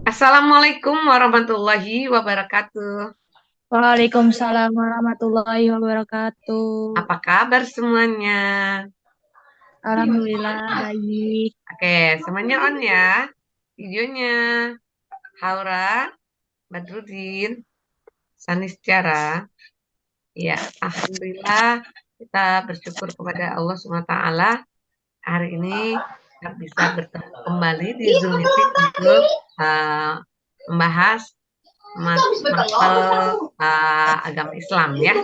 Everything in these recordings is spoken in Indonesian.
Assalamualaikum warahmatullahi wabarakatuh. Waalaikumsalam warahmatullahi wabarakatuh. Apa kabar semuanya? Alhamdulillah baik. Oke, semuanya on ya. Videonya Haura, Badrudin, Saniscara. Ya, alhamdulillah kita bersyukur kepada Allah SWT hari ini kita bisa bertemu kembali di Zoom meeting untuk membahas mapel agama Islam ya.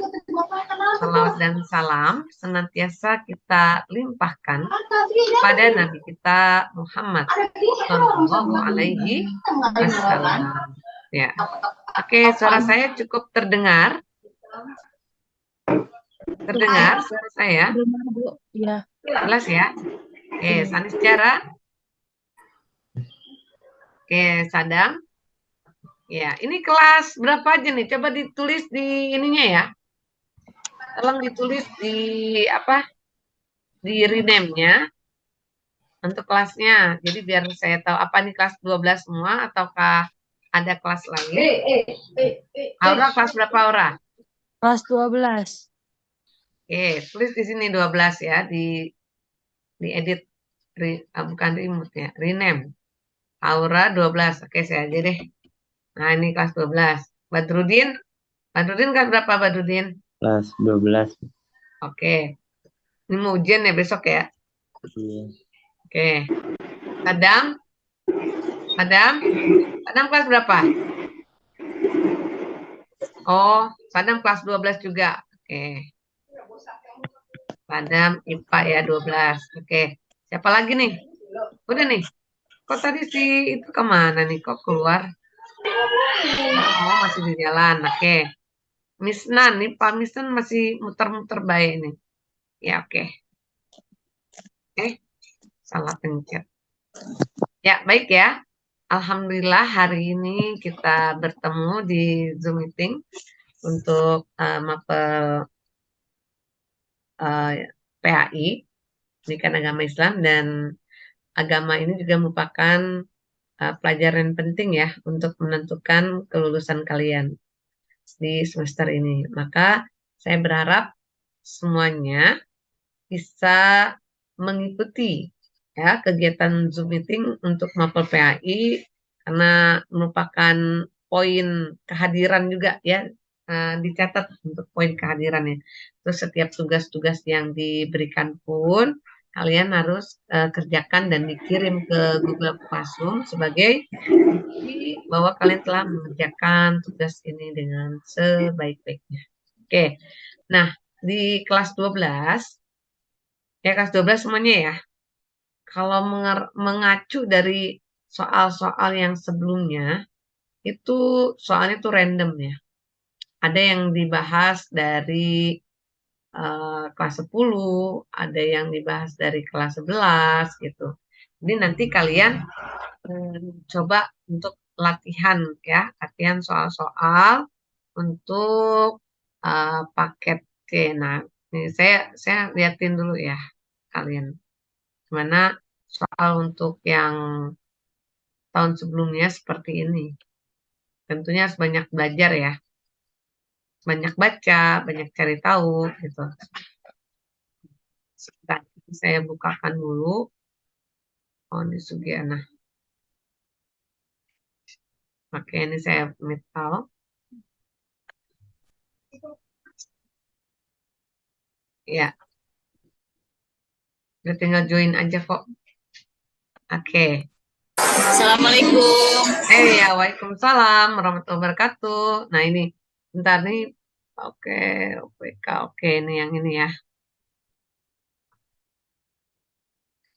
Salawat dan salam senantiasa kita limpahkan pada Nabi kita Muhammad Shallallahu Alaihi Wasallam. Ya, oke, suara saya cukup terdengar, suara saya, Dengar, Bu. Ya. jelas ya. Oke, Sanis Cara, oke, Sadam. Ya, ini kelas berapa aja nih? Coba ditulis di ininya ya. Tolong ditulis di apa? Di rename-nya untuk kelasnya. Jadi biar saya tahu apa nih kelas 12 semua ataukah ada kelas lain. Aura kelas berapa Aura? Kelas 12. Oke, tulis di sini 12 ya, di edit bukan remote ya, rename. Aura 12. Oke, saya aja deh. Nah, ini kelas 12. Badrudin, Badrudin kelas berapa Badrudin? Kelas 12. Oke. Ini mau ujian ya besok ya. Iya. Oke. Adam, Adam, Adam kelas berapa? Oh, Sadam kelas 12 juga. Oke. Sadam IPA ya 12. Oke. Siapa lagi nih? Udah nih. Kok tadi si itu kemana nih? Kok keluar? Oh, masih di jalan. Oke. Miss Nan nih, Pak Miss Nan masih muter-muter baik nih. Ya, oke. Salah pencet. Ya, baik ya. Alhamdulillah hari ini kita bertemu di Zoom meeting untuk mapel PAI, Pendidikan Agama Islam, dan agama ini juga merupakan pelajaran penting ya untuk menentukan kelulusan kalian di semester ini. Maka saya berharap semuanya bisa mengikuti ya kegiatan Zoom meeting untuk mapel PAI karena merupakan poin kehadiran juga ya, dicatat untuk poin kehadirannya. Terus setiap tugas-tugas yang diberikan pun kalian harus kerjakan dan dikirim ke Google Classroom sebagai bukti bahwa kalian telah mengerjakan tugas ini dengan sebaik-baiknya. Oke. Nah, di kelas 12 ya, kelas 12 semuanya ya. Kalau mengacu dari soal-soal yang sebelumnya, itu soalnya tuh random ya. Ada yang dibahas dari kelas 10, ada yang dibahas dari kelas 11 gitu. Jadi nanti kalian coba untuk latihan ya, latihan soal-soal untuk paket C. Nah, ini saya liatin dulu ya kalian. Gimana soal untuk yang tahun sebelumnya seperti ini. Tentunya harus banyak belajar ya, banyak baca, banyak cari tahu gitu. Sebentar, saya bukakan dulu. Oh, ini Sugiana. Oke, ini saya metal. Ya, udah tinggal join aja kok. Oke. Assalamualaikum. Ya, waalaikumsalam warahmatullahi wabarakatuh. Nah, ini bentar nih. Oke, OPK. Oke, ini yang ini ya.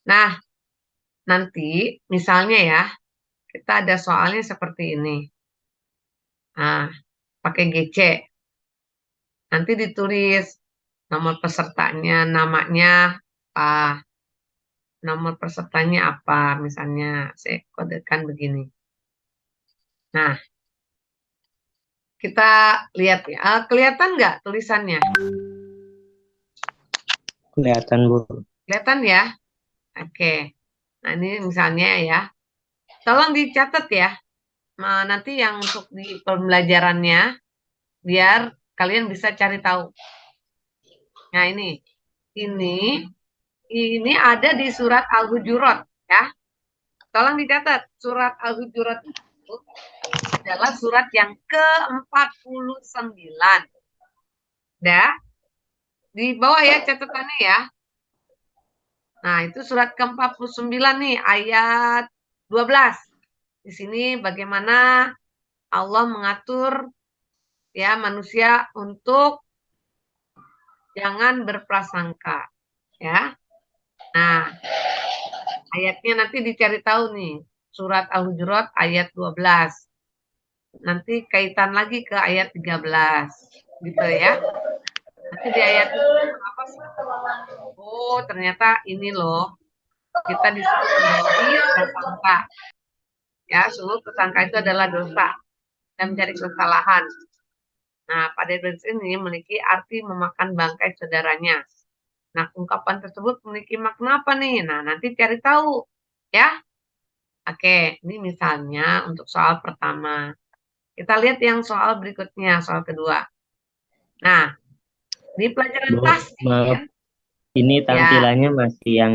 Nah, nanti misalnya ya, kita ada soalnya seperti ini. Nah, pakai GC. Nanti ditulis nomor pesertanya, namanya apa, nomor pesertanya apa, misalnya saya kodekan begini. Nah, kita lihat ya. Kelihatan nggak tulisannya? Kelihatan, Bu. Kelihatan ya? Oke. Nah, ini misalnya ya. Tolong dicatat ya. nanti yang untuk di pembelajarannya biar kalian bisa cari tahu. Nah, ini ada di surat Al-Hujurat ya. Tolong dicatat, surat Al-Hujurat itu adalah surat yang ke-49. Dah, di bawah ya catatannya ya. Nah, itu surat ke-49 nih, ayat 12. Di sini bagaimana Allah mengatur ya manusia untuk jangan berprasangka ya. Nah, ayatnya nanti dicari tahu nih. Surat Al-Hujurat ayat 12. Nanti kaitan lagi ke ayat 13. Gitu ya. Nanti di ayat itu apa sih? Oh, ternyata ini loh. Kita disuruh menjadi prasangka. Ya, sungguh prasangka itu adalah dosa dan mencari kesalahan. Nah, pada hadis ini memiliki arti memakan bangkai saudaranya. Nah, ungkapan tersebut memiliki makna apa nih? Nah, nanti cari tahu. Ya, oke. Ini misalnya untuk soal pertama. Kita lihat yang soal berikutnya, soal kedua. Nah, di pelajaran Bu, maaf, taskin, ini ya, tampilannya masih yang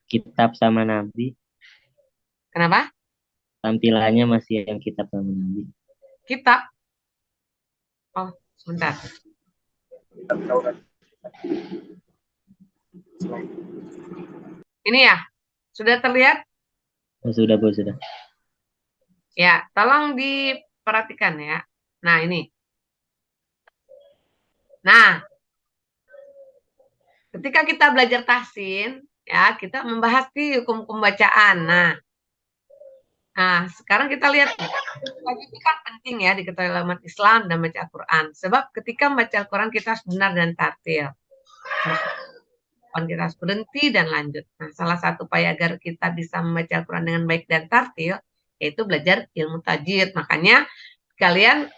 kitab sama Nabi. kenapa? Tampilannya masih yang kitab sama Nabi. Kitab. Oh, sebentar. Ini ya, sudah terlihat? Oh, sudah, Bu, sudah. Ya, tolong diperhatikan ya. Nah, ini. Nah, ketika kita belajar tahsin, ya, kita membahas di hukum-hukum bacaan. Nah, sekarang kita lihat nih. Itu kan penting ya diketahui oleh umat Islam dan baca Al-Quran. Sebab ketika membaca Al-Quran kita harus benar dan tartil. Kita harus berhenti dan lanjut. Nah, salah satu upaya agar kita bisa membaca Al-Quran dengan baik dan tartil, yaitu belajar ilmu tajwid. Makanya kalian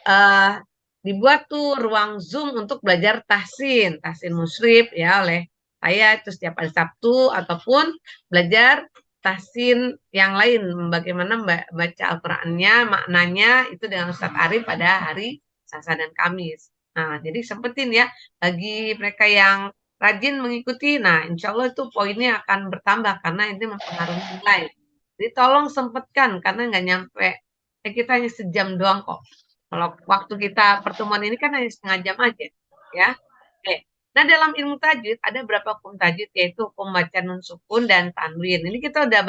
dibuat tuh ruang Zoom untuk belajar tahsin musyrif ya oleh saya itu setiap hari Sabtu, ataupun belajar tahsin yang lain, bagaimana baca Al-Qurannya, maknanya itu dengan Ustadz Arif pada hari Selasa dan Kamis. Nah, jadi sempetin ya bagi mereka yang rajin mengikuti. Nah, insya Allah itu poinnya akan bertambah karena ini mempengaruhi nilai. Jadi tolong sempatkan karena nggak nyampe. Kita hanya sejam doang kok. Kalau waktu kita pertemuan ini kan hanya setengah jam aja, ya. Oke. Nah, dalam ilmu tajwid ada berapa hukum tajwid, yaitu hukum baca nun sukun dan tanwin. Ini kita udah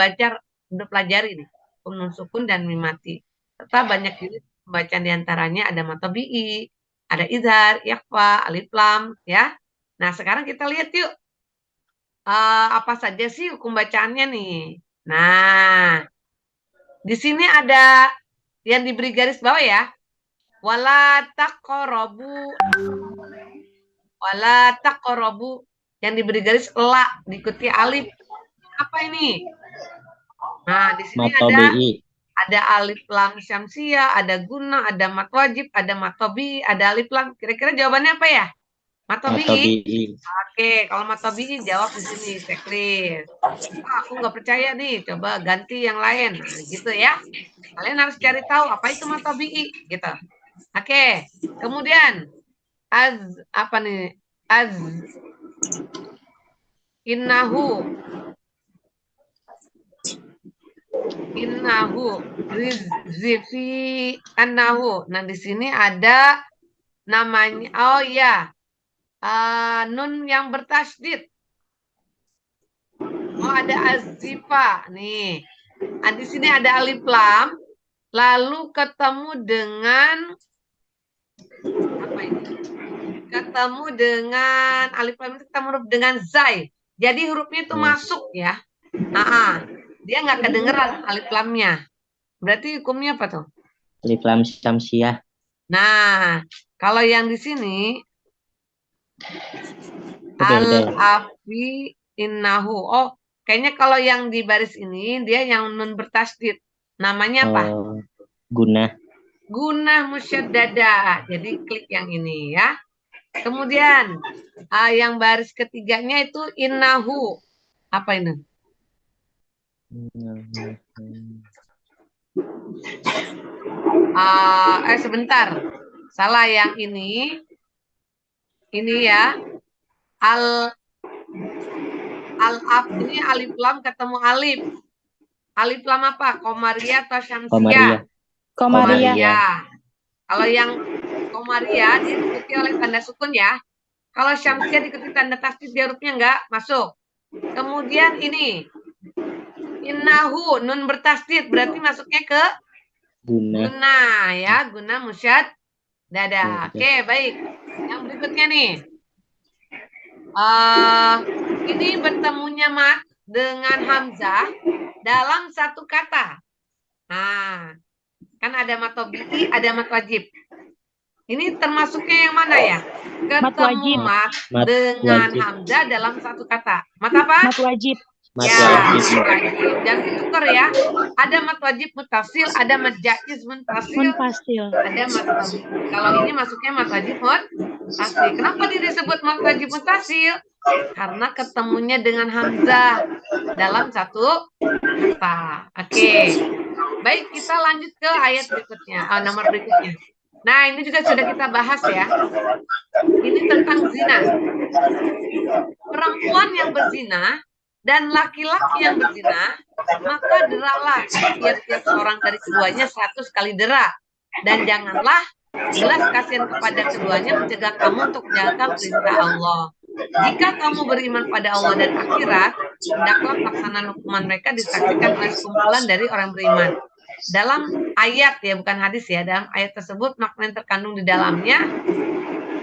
pelajari nih, hukum nun sukun dan mimati. Serta banyak jenis pembacaan diantaranya ada matobi'i, ada izhar, ikhfa, alif lam, ya. Nah, sekarang kita lihat yuk, apa saja sih hukum bacaannya nih. Nah, di sini ada yang diberi garis bawah ya. Wala taqrabu yang diberi garis la diikuti alif. Apa ini? Nah, di sini Matobi'i. ada alif lam syamsiyah, ada guna, ada mat wajib, ada matobi, ada alif lam. Kira-kira jawabannya apa ya? Matobi. Matobi'i. Oke, kalau matobi jawab di sini, Sekris. Aku nggak percaya nih, coba ganti yang lain. Nah, gitu ya. Kalian harus cari tahu apa itu matobi, gitu. Oke, kemudian apa nih? Innahu rizfi annahu. Nah, di sini ada namanya. Oh ya, nun yang bertasdid. Oh, ada azifa nih. Nah, di sini ada alif lam, lalu ketemu dengan apa ini? Ketemu dengan alif lam itu ketemu dengan zai. Jadi hurufnya itu masuk ya. Dia nggak kedengeran alif lamnya. Berarti hukumnya apa tuh? Alif lam syamsiyah. Nah, kalau yang di sini Beda. al-afi innahu. Oh, kayaknya kalau yang di baris ini dia yang nun bertasdid. Namanya apa? Guna. Gunah musyaddada. Jadi klik yang ini ya. Kemudian yang baris ketiganya itu innahu. Apa ini? Sebentar. Salah yang ini. Ini ya. Ini alif lam ketemu alif. Alif lam apa? Komariah atau syamsiah? Komariah. Kalau yang komariah diikuti oleh tanda sukun ya. Kalau syamsiah diikuti tanda tasdid, dia hurufnya enggak masuk. Kemudian ini innahu, nun bertasdid, berarti masuknya ke guna ya, guna musyad dada. Oke, baik. Yang berikutnya nih. Ini bertemunya mat dengan hamzah dalam satu kata. Nah, kan ada mat tabi'i, ada mat wajib. Ini termasuknya yang mana ya? Ketemu mat dengan hamzah dalam satu kata. Mat apa? Mat wajib. Mat wajib. Jangan ditukar ya. Ada mat wajib mutasil, ada mat jaiz munfasil, ada mat wajib. Kalau ini masuknya mat wajib mutasil. Kenapa dia disebut mat wajib mutasil? Karena ketemunya dengan hamzah dalam satu kata. Oke. Baik, kita lanjut ke ayat berikutnya, nomor berikutnya. Nah, ini juga sudah kita bahas ya. Ini tentang zina. Perempuan yang berzina dan laki-laki yang berzina, maka deralah tiap-tiap seorang dari keduanya 100 kali dera. Dan janganlah belas kasihan kepada keduanya mencegah kamu untuk menjalankan perintah Allah. Jika kamu beriman pada Allah dan akhirat, hendaklah pelaksanaan hukuman mereka disaksikan oleh sekumpulan dari orang beriman. Dalam ayat ya, bukan hadis ya, dalam ayat tersebut makna yang terkandung di dalamnya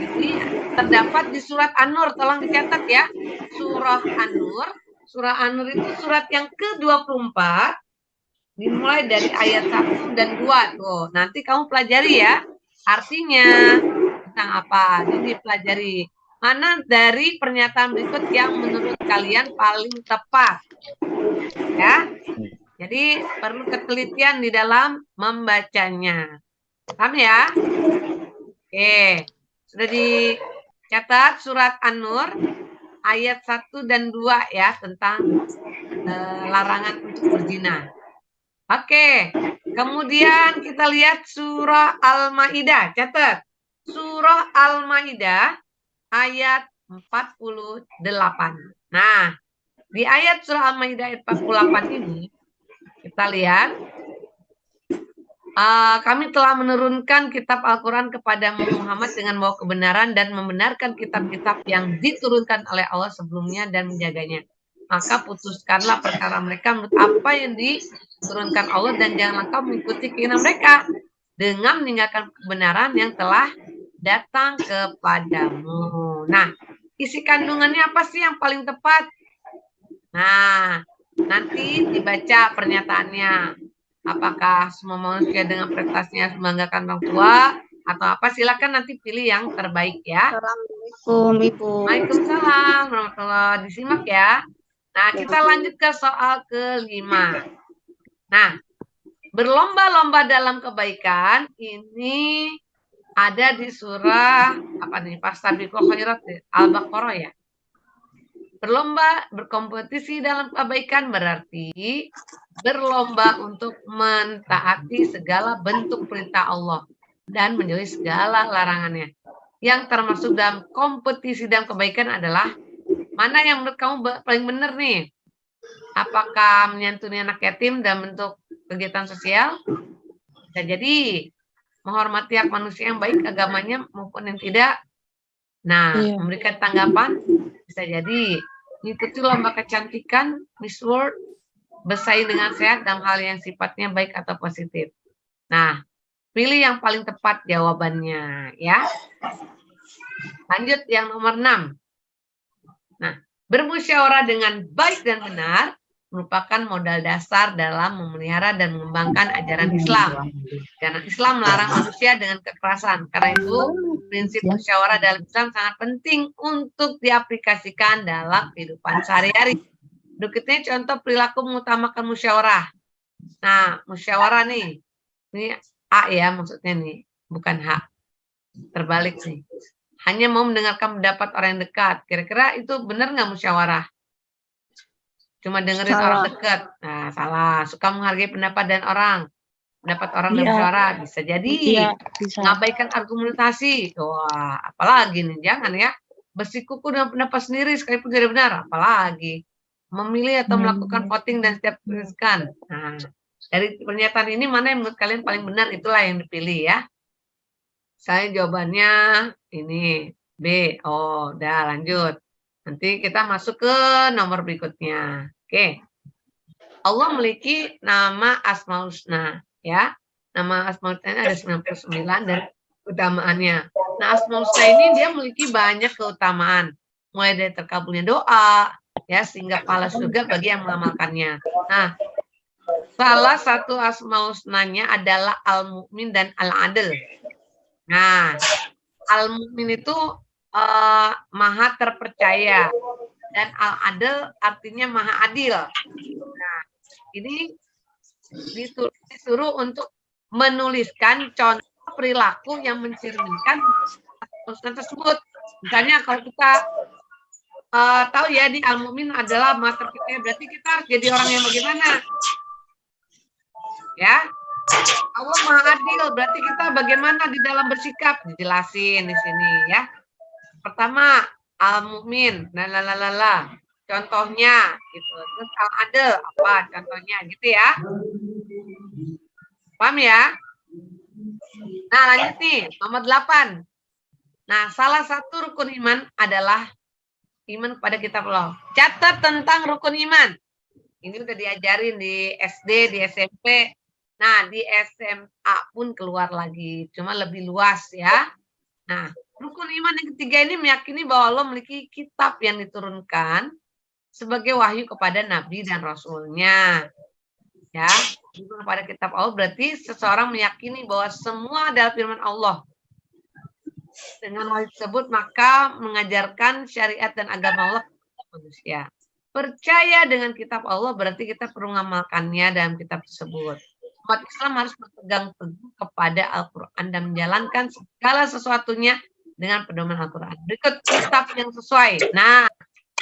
ini terdapat di surat An-Nur. Tolong dicatat ya, surah An-Nur. Surah An-Nur itu surat yang ke-24, dimulai dari ayat 1 dan 2 tuh. Nanti kamu pelajari ya artinya tentang apa. Jadi pelajari mana dari pernyataan berikut yang menurut kalian paling tepat ya. Jadi perlu ketelitian di dalam membacanya. Paham ya? Oke. Sudah dicatat surat An-Nur ayat 1 dan 2 ya, tentang larangan untuk berzina. Oke. Kemudian kita lihat surah Al-Maidah. Catat. Surah Al-Maidah ayat 48. Nah, di ayat surah Al-Maidah ayat 48 ini kita lihat, kami telah menurunkan kitab Al-Quran kepada Muhammad dengan membawa kebenaran dan membenarkan kitab-kitab yang diturunkan oleh Allah sebelumnya dan menjaganya. Maka putuskanlah perkara mereka menurut apa yang diturunkan Allah dan janganlah kau mengikuti keinginan mereka dengan meninggalkan kebenaran yang telah datang kepadamu. Nah, isi kandungannya apa sih yang paling tepat? Nah, nanti dibaca pernyataannya. Apakah semua manusia dengan prestasinya membanggakan orang tua atau apa? Silakan nanti pilih yang terbaik ya. Assalamualaikum Ibu. Waalaikumsalam warahmatullahi. Disimak ya. Nah, kita lanjut ke soal kelima. Nah, berlomba-lomba dalam kebaikan ini ada di surah apa nih? Fastabiqul khairat Al-Baqarah ya. Berlomba, berkompetisi dalam kebaikan berarti berlomba untuk mentaati segala bentuk perintah Allah dan menjauhi segala larangannya. Yang termasuk dalam kompetisi dalam kebaikan adalah mana yang menurut kamu paling benar nih? Apakah menyantuni anak yatim dalam bentuk kegiatan sosial? Bisa jadi menghormati hak manusia yang baik agamanya maupun yang tidak. Nah, memberikan tanggapan bisa jadi mengikuti lomba kecantikan Miss World, bersaing dengan sehat dalam hal yang sifatnya baik atau positif. Nah, pilih yang paling tepat jawabannya ya. Lanjut yang nomor 6. Nah, bermusyawarah dengan baik dan benar merupakan modal dasar dalam memelihara dan mengembangkan ajaran Islam. Karena Islam melarang manusia dengan kekerasan. Karena itu, prinsip musyawarah dalam Islam sangat penting untuk diaplikasikan dalam kehidupan sehari-hari. Berikutnya contoh perilaku mengutamakan musyawarah. Nah, musyawarah nih. Ini A ya maksudnya nih, bukan H. Terbalik sih. Hanya mau mendengarkan pendapat orang yang dekat. Kira-kira itu benar nggak musyawarah? Cuma dengerin orang dekat. Nah, salah. Suka menghargai pendapat dan orang. pendapat orang dan Iya. musyawarah, bisa jadi. Iya, bisa. Mengabaikan argumentasi, wah, apalagi nih, jangan ya. Bersikuku dengan pendapat sendiri sekalipun tidak benar, apalagi. Memilih atau melakukan voting dan setiap tuliskan. Nah, dari pernyataan ini mana yang menurut kalian paling benar, itulah yang dipilih ya. Saya jawabannya ini B. Oh, udah lanjut. Nanti kita masuk ke nomor berikutnya. Oke. Allah memiliki nama Asmaul Husna, ya. Nama Asmaul Husna ada 99 dan keutamaannya. Nah, Asmaul Husna ini dia memiliki banyak keutamaan. Mulai dari terkabulnya doa, ya, sehingga pahala surga bagi yang mengamalkannya. Nah, salah satu Asmaul Husnanya adalah Al-Mu'min dan Al-Adil. Nah, Al-Mu'min itu maha terpercaya dan Al-Adil artinya maha adil. Nah, ini disuruh untuk menuliskan contoh perilaku yang mencerminkan urusan tersebut. Misalnya kalau kita tahu ya di Al-Mu'min adalah maha terpercaya, berarti kita harus jadi orang yang bagaimana? Ya, Allah maha adil, berarti kita bagaimana di dalam bersikap? Dijelasin di sini ya. Pertama, Al-Mu'min, contohnya gitu. Terus Al-Adil apa contohnya gitu ya. Paham ya? Nah, lanjut nih, nomor 8. Nah, salah satu rukun iman adalah iman kepada kitab Allah. Catat tentang rukun iman. Ini udah diajarin di SD, di SMP. Nah, di SMA pun keluar lagi. Cuma lebih luas ya. Nah, rukun iman yang ketiga ini meyakini bahwa Allah memiliki kitab yang diturunkan sebagai wahyu kepada Nabi dan Rasulnya. Ya, kepada kitab Allah berarti seseorang meyakini bahwa semua adalah firman Allah. Dengan wahyu tersebut maka mengajarkan syariat dan agama Allah kepada manusia. Percaya dengan kitab Allah berarti kita perlu mengamalkannya dalam kitab tersebut. Umat Islam harus berpegang teguh kepada Al-Quran dan menjalankan segala sesuatunya dengan pedoman Al-Quran. Berikut kitab yang sesuai. Nah,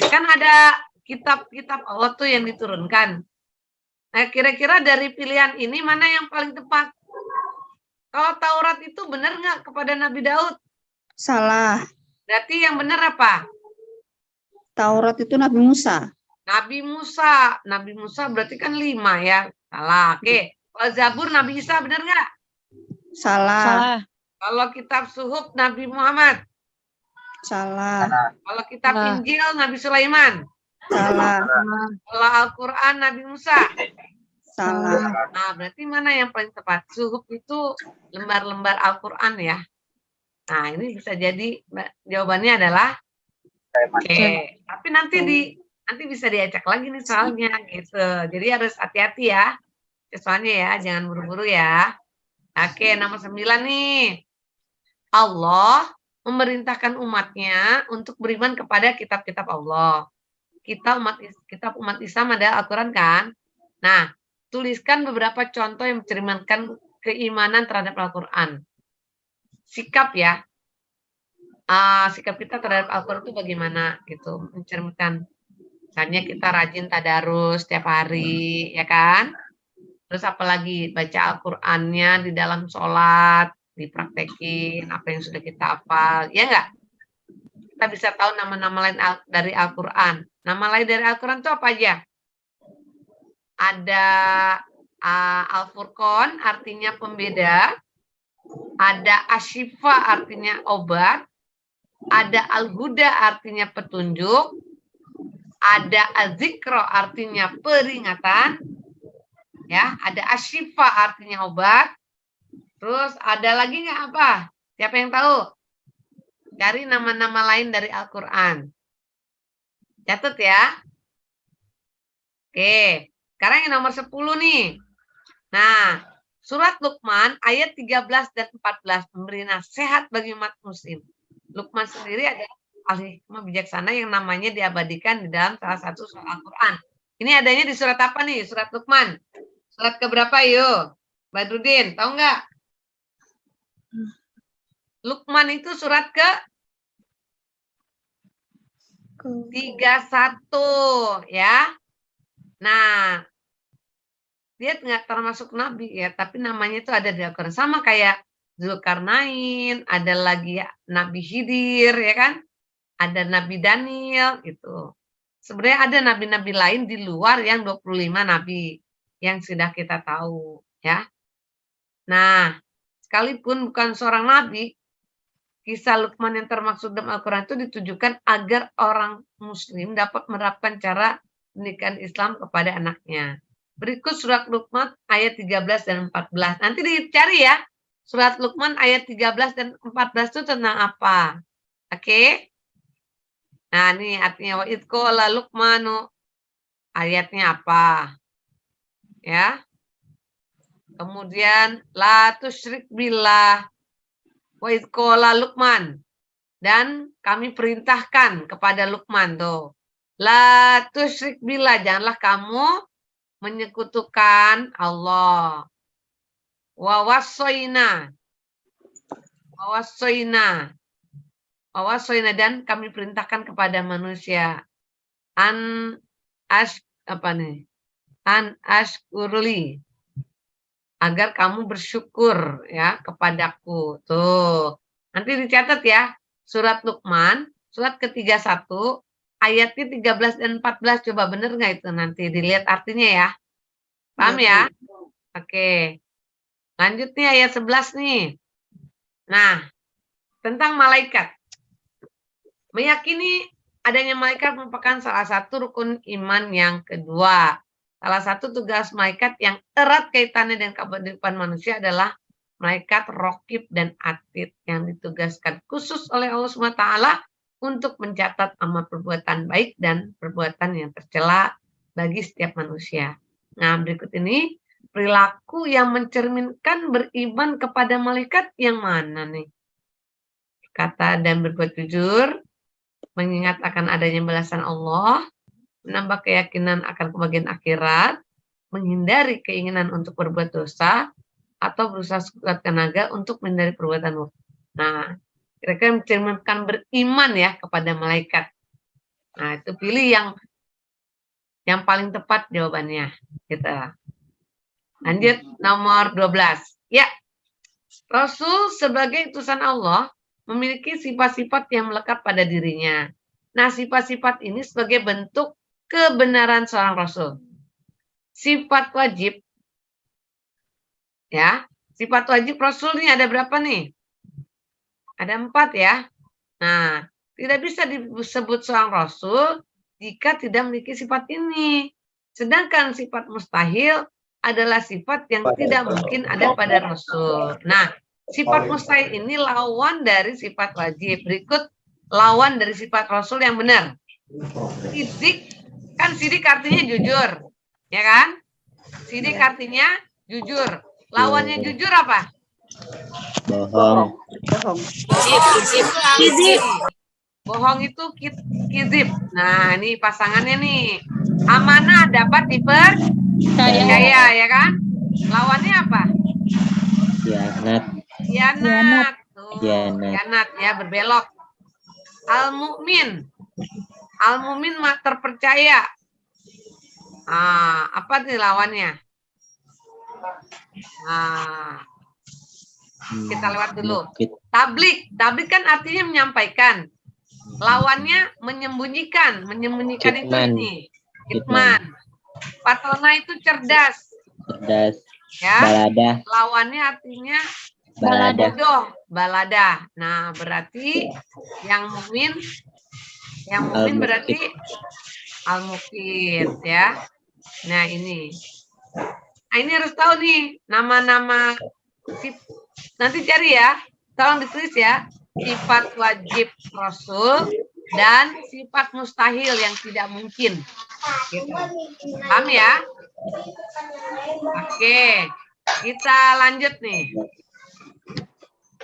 kan ada kitab-kitab Allah tuh yang diturunkan. Nah, kira-kira dari pilihan ini mana yang paling tepat? Kalau Taurat itu benar nggak kepada Nabi Daud? Salah. Berarti yang benar apa? Taurat itu Nabi Musa. Nabi Musa. Nabi Musa berarti kan 5 ya. Salah. Oke. Kalau Zabur Nabi Isa benar nggak? Salah. Kalau kitab Suhuf Nabi Muhammad? Salah. Kalau kitab Injil Nabi Sulaiman? Salah. Kalau Al-Quran Nabi Musa? Salah. Nah, berarti mana yang paling tepat? Suhuf itu lembar-lembar Al-Quran ya. Nah, ini bisa jadi jawabannya adalah oke. Tapi nanti bisa diacak lagi nih soalnya gitu. Jadi harus hati-hati ya. Soalnya ya, jangan buru-buru ya. Oke, nomor 9 nih. Allah memerintahkan umatnya untuk beriman kepada kitab-kitab Allah. Kitab umat Islam ada Al-Quran kan? Nah, tuliskan beberapa contoh yang mencerminkan keimanan terhadap Al-Quran. Sikap ya. Sikap kita terhadap Al-Quran itu bagaimana gitu. Mencerminkan. Misalnya kita rajin tadarus setiap hari, ya kan? Terus apalagi baca Al-Qur'annya di dalam sholat, dipraktekin apa yang sudah kita hafal, ya enggak? Kita bisa tahu nama-nama lain dari Al-Qur'an. Nama lain dari Al-Qur'an itu apa aja? Ada Al-Furqan artinya pembeda, ada Asyifa artinya obat, ada Al-Huda artinya petunjuk, ada Az-Zikra artinya peringatan, ya, ada Asyifa artinya obat. Terus ada lagi nggak apa? Siapa yang tahu? Cari nama-nama lain dari Al-Quran. Catat ya. Oke, sekarang yang nomor 10 nih. Nah, surat Luqman ayat 13 dan 14 memberi nasihat bagi umat muslim. Luqman sendiri adalah ahli hikmah bijaksana yang namanya diabadikan di dalam salah satu surat Al-Quran. Ini adanya di surat apa nih? Surat Luqman. Surat keberapa yuk? Badrudin, tahu nggak? Luqman itu surat ke 31 ya. Nah, dia nggak termasuk nabi ya, tapi namanya itu ada di Al-Quran. Sama kayak Zulkarnain, ada lagi ya, Nabi Khidir, ya kan? Ada Nabi Daniel, gitu. Sebenarnya ada nabi-nabi lain di luar yang 25 nabi yang sudah kita tahu, ya. Nah, sekalipun bukan seorang nabi, kisah Luqman yang termaksud dalam Al-Quran itu ditujukan agar orang muslim dapat menerapkan cara pendidikan Islam kepada anaknya. Berikut surat Luqman ayat 13 dan 14. Nanti dicari ya. Surat Luqman ayat 13 dan 14 itu tentang apa? Oke? Nah, ini artinya wa idh qala Luqmanu. Ayatnya apa? Ya. Kemudian la tusyrik billah. Wa idh qala Luqman. Dan kami perintahkan kepada Luqman tuh. La tusyrik billah, janganlah kamu menyekutukan Allah. Wa wassoina. Wa wassoina dan kami perintahkan kepada manusia an ashkurli agar kamu bersyukur ya kepadaku. Tuh. Nanti dicatat ya. Surat Luqman, surat ke-31 ayatnya 13 dan 14. Coba bener nggak itu? Nanti dilihat artinya ya. Paham ya? Oke. Lanjut nih ayat 11 nih. Nah, tentang malaikat. Meyakini adanya malaikat merupakan salah satu rukun iman yang kedua. Salah satu tugas malaikat yang erat kaitannya dengan kehidupan manusia adalah malaikat Raqib dan Atid yang ditugaskan khusus oleh Allah SWT untuk mencatat amal perbuatan baik dan perbuatan yang tercela bagi setiap manusia. Nah, berikut ini perilaku yang mencerminkan beriman kepada malaikat yang mana nih? Kata dan berbuat jujur, mengingat akan adanya balasan Allah, menambah keyakinan akan kebahagiaan akhirat, menghindari keinginan untuk berbuat dosa, atau berusaha sekuat tenaga untuk menghindari perbuatan buruk. Nah, kira-kira mencerminkan beriman ya kepada malaikat. Nah, itu pilih yang paling tepat jawabannya. Kita lanjut nomor 12. Ya, Rasul sebagai utusan Allah memiliki sifat-sifat yang melekat pada dirinya. Nah, sifat-sifat ini sebagai bentuk kebenaran seorang Rasul. Sifat wajib, ya, sifat wajib Rasul ini ada berapa nih? Ada 4 ya. Nah, tidak bisa disebut seorang Rasul jika tidak memiliki sifat ini. Sedangkan sifat mustahil adalah sifat yang tidak mungkin ada pada Rasul. Nah, sifat mustahil ini lawan dari sifat wajib. Berikut lawan dari sifat Rasul yang benar. Sidik, kan sidik artinya jujur. Ya kan? Sidik artinya jujur. Lawannya jujur apa? Bohong. Kizib. Bohong itu kizib. Nah, ini pasangannya nih. Amanah dapat dipercaya, ya kan? Lawannya apa? Khianat. Khianat. Khianat ya, berbelok. Al-mu'min. Al-mu'min terpercaya. Apa nih lawannya? Kita lewat dulu. Tablik. Tablik kan artinya menyampaikan. Lawannya menyembunyikan. Menyembunyikan itu ini. Kitman. Fatona itu cerdas. Cerdas. Ya. Balada. Lawannya artinya Balada. bodoh. Balada. Nah, berarti yang mukmin berarti al-mukit ya. Nah, ini. Nah, ini harus tahu nih nama-nama. Nanti cari ya. Tolong ditulis ya. Sifat wajib Rasul dan sifat mustahil yang tidak mungkin. Gitu. Paham ya? Oke. Kita lanjut nih.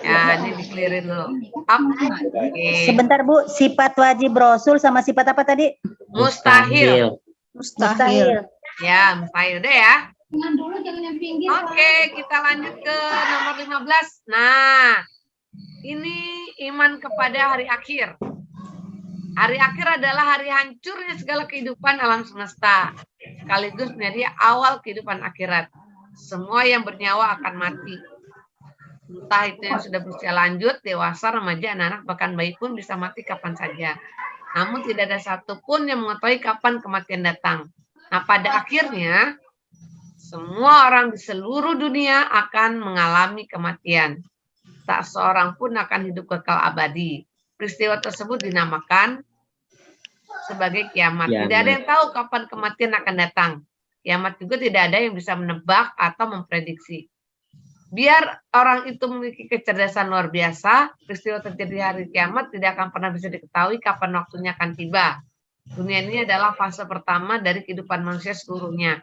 Ya, ini dikelirin dulu. Oke. Sebentar Bu, sifat wajib Rasul sama sifat apa tadi? Mustahil. Mustahil. Ya, mustahil deh ya. Oke, kita lanjut ke nomor 15. Nah, ini iman kepada hari akhir. Hari akhir adalah hari hancurnya segala kehidupan alam semesta, sekaligus menjadi awal kehidupan akhirat. Semua yang bernyawa akan mati. Entah itu yang sudah berusia lanjut, dewasa, remaja, anak-anak, bahkan bayi pun bisa mati kapan saja. Namun tidak ada satupun yang mengetahui kapan kematian datang. Nah, pada akhirnya, semua orang di seluruh dunia akan mengalami kematian. Tak seorang pun akan hidup kekal abadi. Peristiwa tersebut dinamakan sebagai kiamat. Tidak ada yang tahu kapan kematian akan datang. Kiamat juga tidak ada yang bisa menebak atau memprediksi. Biar orang itu memiliki kecerdasan luar biasa, peristiwa terjadi hari kiamat tidak akan pernah bisa diketahui kapan waktunya akan tiba. Dunia ini adalah fase pertama dari kehidupan manusia seluruhnya.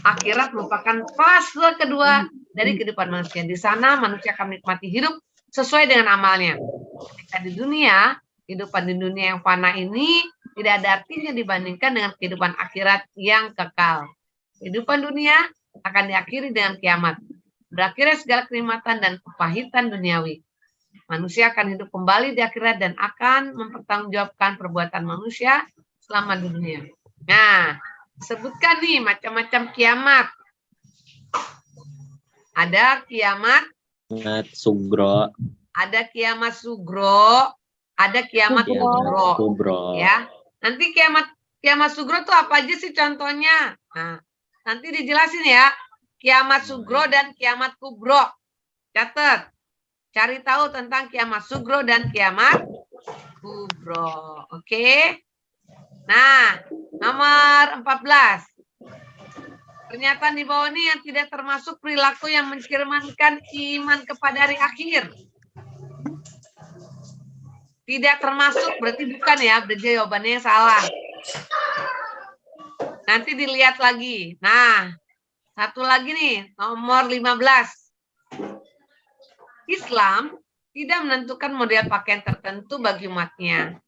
Akhirat merupakan fase kedua dari kehidupan manusia. Di sana manusia akan menikmati hidup sesuai dengan amalnya. Ketika di dunia, kehidupan di dunia yang fana ini tidak ada artinya dibandingkan dengan kehidupan akhirat yang kekal. Kehidupan dunia akan diakhiri dengan kiamat. Berakhirnya segala kenikmatan dan kepahitan duniawi. Manusia akan hidup kembali di akhirat dan akan mempertanggungjawabkan perbuatan manusia selama di dunia. Nah, sebutkan nih macam-macam kiamat. Ada kiamat sugro. Ada kiamat sugro, ada kiamat kubro. Ya. Nanti kiamat sugro itu apa aja sih contohnya? Nah, nanti dijelasin ya. Kiamat sugro dan kiamat kubro. Catat. Cari tahu tentang kiamat sugro dan kiamat kubro. Oke. Nah, nomor 14. Pernyataan di bawah ini yang tidak termasuk perilaku yang mencerminkan iman kepada hari akhir. Tidak termasuk berarti bukan ya, berarti jawabannya salah. Nanti dilihat lagi. Nah, satu lagi nih, nomor 15. Islam tidak menentukan model pakaian tertentu bagi umatnya.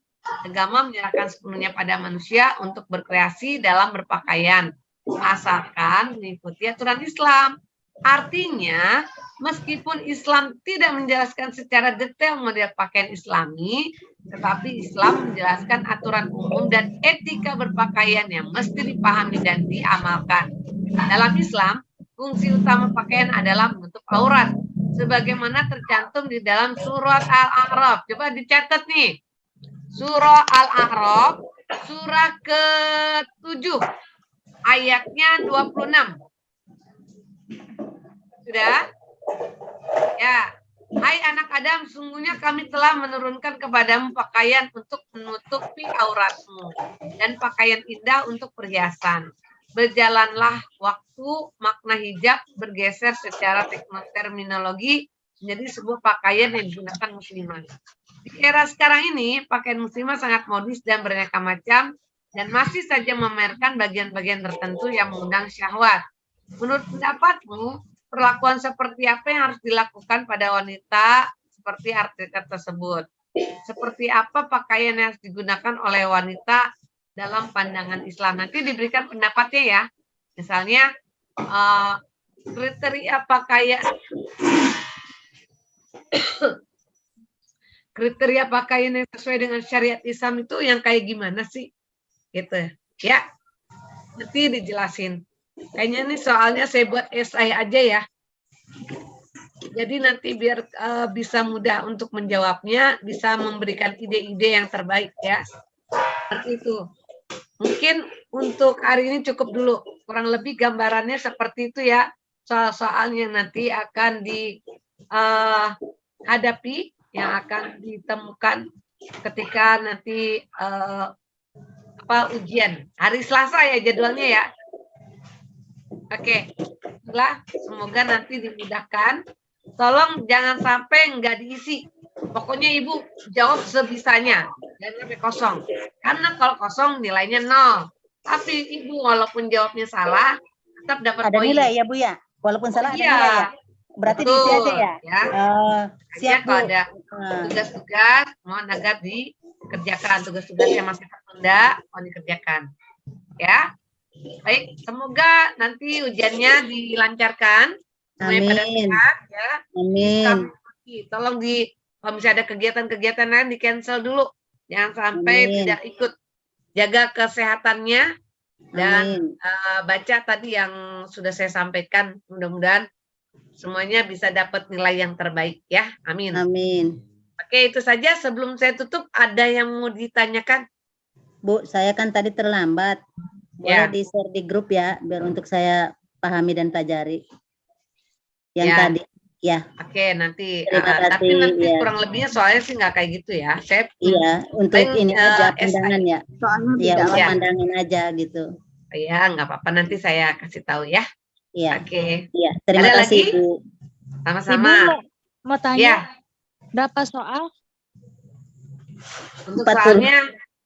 Agama menyerahkan sepenuhnya pada manusia untuk berkreasi dalam berpakaian, asalkan mengikuti aturan Islam. Artinya, meskipun Islam tidak menjelaskan secara detail model pakaian Islami, tetapi Islam menjelaskan aturan umum dan etika berpakaian yang mesti dipahami dan diamalkan. Dalam Islam, fungsi utama pakaian adalah menutup aurat, sebagaimana tercantum di dalam surat Al-A'raf. Coba dicatat nih. Surah Al-A'raf, surah ke-7, ayatnya 26. Sudah? Ya. Hai anak Adam, sungguhnya kami telah menurunkan kepadamu pakaian untuk menutupi auratmu dan pakaian indah untuk perhiasan. Berjalanlah waktu, makna hijab bergeser secara terminologi menjadi sebuah pakaian yang digunakan muslimah. Di era sekarang ini, pakaian muslimah sangat modis dan beraneka macam dan masih saja memamerkan bagian-bagian tertentu yang mengundang syahwat. Menurut pendapatmu, perlakuan seperti apa yang harus dilakukan pada wanita seperti artikel tersebut? Seperti apa pakaian yang harus digunakan oleh wanita dalam pandangan Islam? Nanti diberikan pendapatnya ya. Misalnya kriteria pakaian yang sesuai dengan syariat Islam itu yang kayak gimana sih? Gitu ya. Nanti dijelasin. Kayaknya ini soalnya saya buat esai aja ya. Jadi nanti biar bisa mudah untuk menjawabnya, bisa memberikan ide-ide yang terbaik ya. Seperti itu. Mungkin untuk hari ini cukup dulu. Kurang lebih gambarannya seperti itu ya. Soal-soalnya nanti akan dihadapi, yang akan ditemukan ketika nanti ujian. Hari Selasa ya jadwalnya ya. Oke, semoga nanti dimudahkan. Tolong jangan sampai nggak diisi. Pokoknya Ibu jawab sebisanya, jangan sampai kosong. Karena kalau kosong nilainya 0. Tapi Ibu walaupun jawabnya salah, tetap dapat poin. Ada nilai ya Bu ya? Walaupun salah ada nilai ya? Berarti diisi aja ya? Siap Bu. Kalau ada tugas-tugas, mohon agar dikerjakan. Tugas-tugas yang masih tertunda, mohon dikerjakan. Ya. Baik, semoga nanti ujiannya dilancarkan. Amin. Pada sehat, ya. Amin. Tolong kalau misalnya ada kegiatan-kegiatan lain di cancel dulu. Jangan sampai Amin. tidak ikut. Jaga kesehatannya dan Amin. baca tadi yang sudah saya sampaikan. Mudah-mudahan semuanya bisa dapat nilai yang terbaik ya. Amin. Amin. Oke, itu saja. Sebelum saya tutup, ada yang mau ditanyakan? Bu, saya kan tadi terlambat. Ya. Boleh di-share di grup ya, biar untuk saya pahami dan pelajari. Yang Ya. tadi, ya. Oke, nanti. Terima kasih, Tapi nanti ya. kurang lebihnya soalnya sih nggak kayak gitu ya. Saya Iya, untuk paling, ini aja, SI. pandangan ya. Soalnya Iya, tidak untuk Ya. pandangan aja gitu. Ya, nggak apa-apa. Nanti saya kasih tahu ya. Iya. Oke. Iya, terima Ada kasih, lagi? Bu. Sama-sama. Ibu mau tanya Ya, berapa soal? untuk 40. soalnya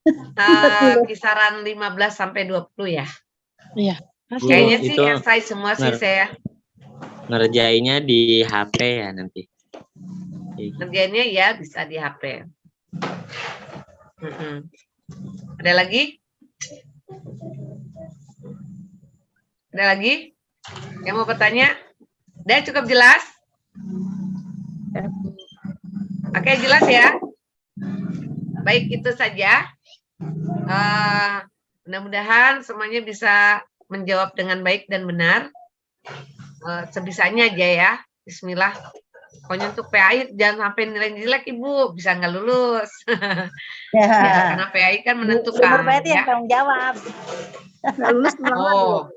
40. kisaran 15 sampai 20 ya. Iya. Bu, Kayaknya sih itu esai semua sih saya. ngerjainnya di HP ya nanti. Kerjanya ya bisa di HP. Ada lagi? Ada lagi? Yang mau bertanya? Udah cukup jelas? Oke, jelas ya? Baik, itu saja. Mudah-mudahan semuanya bisa menjawab dengan baik dan benar. Sebisanya aja ya. Bismillah. Pokoknya untuk PAI jangan sampai nilai jelek Ibu, bisa nggak lulus. Ya. Ya, karena PAI kan menentukan. Sumber berarti yang Ya. tanggung jawab. lulus Oh,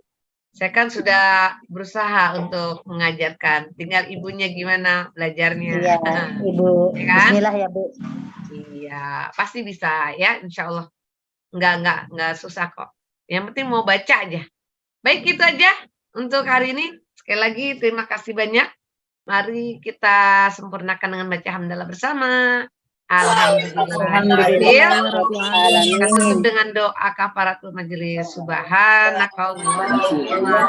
saya kan sudah berusaha untuk mengajarkan. Tinggal ibunya gimana belajarnya. Iya, Ibu. Ya kan? Bismillah ya, Bu. Iya, pasti bisa ya, insya Allah. Nggak susah kok. Yang penting mau baca aja. Baik, itu aja untuk hari ini. Sekali lagi terima kasih banyak. Mari kita sempurnakan dengan baca hamdalah bersama. Alhamdulillah. Kita tutup dengan doa kafaratul majelis. Subhanakallahumma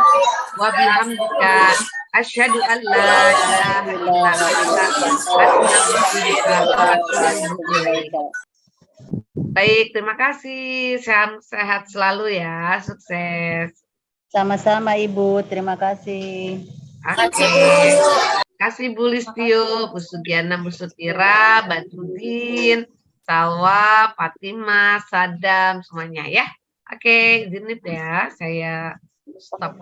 wa bihamdika asyhadu an la ilaha illa anta astaghfiruka wa atubu ilaik. Baik, terima kasih. Sehat selalu ya. Sukses. Sama-sama, Ibu. Terima kasih. Oke. Kasih Bu Listio, Bu Sugiana, Bu Sutira, Badrudin, Salwa, Fatima, Sadam, semuanya ya. Oke, izin ya, saya stop.